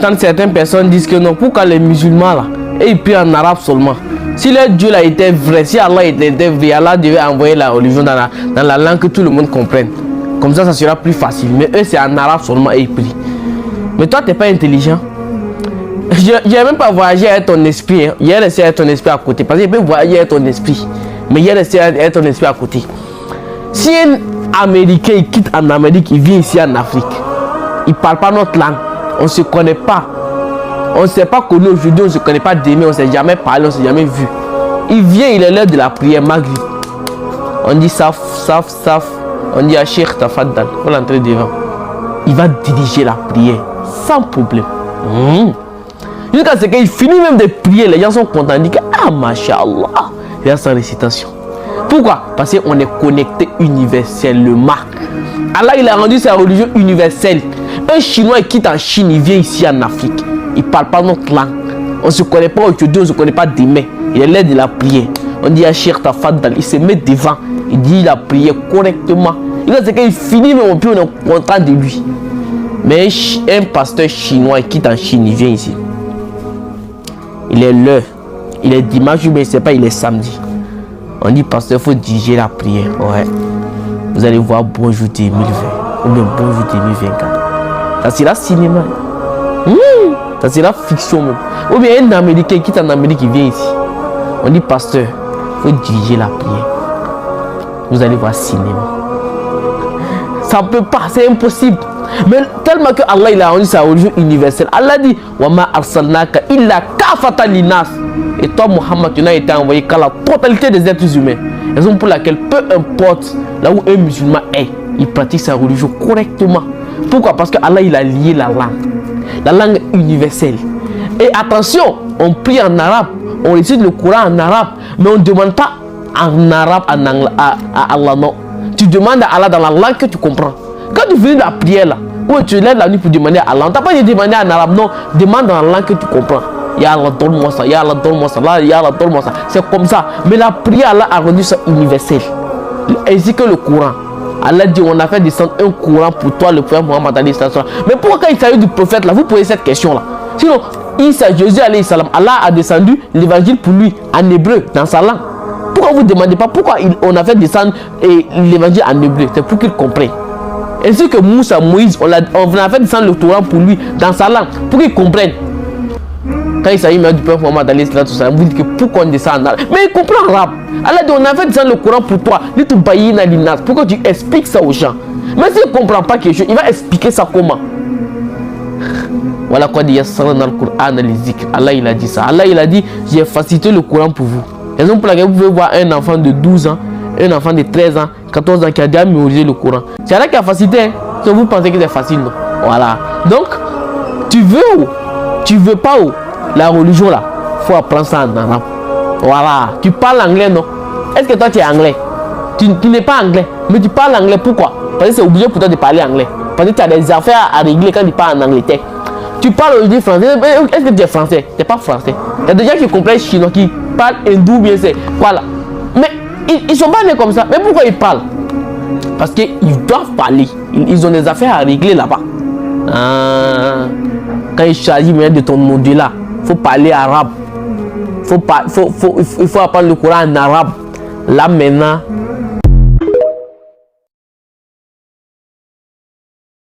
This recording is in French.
Quand certaines personnes disent que non, pourquoi les musulmans là, et ils prient en arabe seulement? Si leur Dieu là était vrai, si Allah était vrai, Allah devait envoyer la religion dans la langue que tout le monde comprenne. Comme ça sera plus facile. Mais eux, c'est en arabe seulement et ils prient. Mais toi, tu n'es pas intelligent. Je n'ai même pas voyagé avec ton esprit. Hein. Il a laissé avec ton esprit à côté. Parce qu'il peut voyager avec ton esprit. Mais il a laissé avec ton esprit à côté. Si un Américain il quitte en Amérique, il vient ici en Afrique. Il ne parle pas notre langue. On ne se connaît pas. On ne s'est pas connu aujourd'hui, on ne se connaît pas demain, on ne s'est jamais parlé, on ne s'est jamais vu. Il vient, il est l'heure de la prière, Maghrib. On dit saf. On dit à Cheikh Tafaddal, on l'entrée devant. Il va diriger la prière sans problème. Jusqu'à ce qu'il finit même de prier, les gens sont contents. Ils disent ah, Masha'Allah, il y a sa récitation. Pourquoi? Parce qu'on est connecté universellement. Allah, il a rendu sa religion universelle. Un Chinois qui quitte en Chine, il vient ici en Afrique. Il ne parle pas notre langue. On ne se connaît pas aujourd'hui, on ne se connaît pas demain. Il est l'air de la prière. On dit à Cheikh Tafaddal, il se met devant. Il dit la prière correctement. Il a dit qu'il finit, mais on est content de lui. Mais un pasteur chinois qui quitte en Chine, il vient ici. Il est l'heure. Il est dimanche, mais il ne sait pas, il est samedi. On dit, pasteur, il faut diriger la prière. Ouais. Vous allez voir bonjour 2020. Ou bien bonjour 2024. Ça c'est la cinéma. Ça c'est la fiction même. Ou bien un Américain qui est en Amérique, il vient ici. On dit, pasteur, il faut diriger la prière. Vous allez voir cinéma. Ça ne peut pas, c'est impossible. Mais tellement que Allah il a rendu sa religion universelle. Allah dit Wama arsalnaka illa kafatan linnas. Et toi, Muhammad, tu n'as été envoyé qu'à la totalité des êtres humains. Raison pour laquelle, peu importe là où un musulman est, il pratique sa religion correctement. Pourquoi? Parce que Allah il a lié la langue universelle. Et attention, on prie en arabe, on récite le Coran en arabe, mais on ne demande pas en arabe à Allah, non. Tu demandes à Allah dans la langue que tu comprends. Quand tu finis la prière là, ou tu lèves la nuit pour demander à Allah, on ne t'a pas dit de demander en arabe, non. Demande dans la langue que tu comprends. Ya Allah, donne-moi ça, Ya Allah, donne-moi ça, Ya Allah, donne-moi ça. C'est comme ça. Mais la prière, Allah a rendu ça universel. Ainsi que le Coran. Allah dit, on a fait descendre un Coran pour toi, le prophète Mohammed alayhi salam. Mais pourquoi quand il s'agit du prophète là, vous posez cette question là? Sinon, Jésus alayhi salam, Allah a descendu l'évangile pour lui en hébreu, dans sa langue. Pourquoi vous ne demandez pas pourquoi on a fait descendre l'évangile en hébreu? C'est pour qu'il comprenne. Ainsi que Moïse, on a fait descendre le Coran pour lui, dans sa langue, pour qu'il comprenne. Quand il s'agit du peuple Mohammed alayhi salam, vous dites que pourquoi on descend en arabe? Mais il comprend l'arabe. Allah dit, on a fait descendre le Coran pour toi. Pourquoi tu expliques ça aux gens? Mais s'il ne comprend pas quelque chose, il va expliquer ça comment? Voilà quoi dit Yassarana al-Qur'an al-Zikr. Allah il a dit ça. Allah il a dit, j'ai facilité le Coran pour vous. Raison pour laquelle vous pouvez voir un enfant de 12 ans, un enfant de 13 ans, 14 ans qui a déjà mémorisé le Coran. C'est Allah qui a facilité. Hein? Si vous pensez que c'est facile, non? Voilà. Donc, tu veux ou tu veux pas ou la religion là, il faut apprendre ça en arabe. Voilà. Tu parles anglais, non? Est-ce que toi tu es anglais? Tu n'es pas anglais, mais tu parles anglais. Pourquoi? Parce que c'est obligé pour toi de parler anglais. Parce que tu as des affaires à régler quand tu parles en Angleterre. Tu parles aujourd'hui français. Est-ce que tu es français? Tu n'es pas français. Il y a des gens qui comprennent chinois, qui parlent hindou, bien c'est. Voilà. Mais ils ne sont pas nés comme ça. Mais pourquoi ils parlent? Parce qu'ils doivent parler. Ils ont des affaires à régler là-bas. Quand il s'agit de ton module là, il faut parler arabe. Il faut apprendre le Coran en arabe. Là maintenant,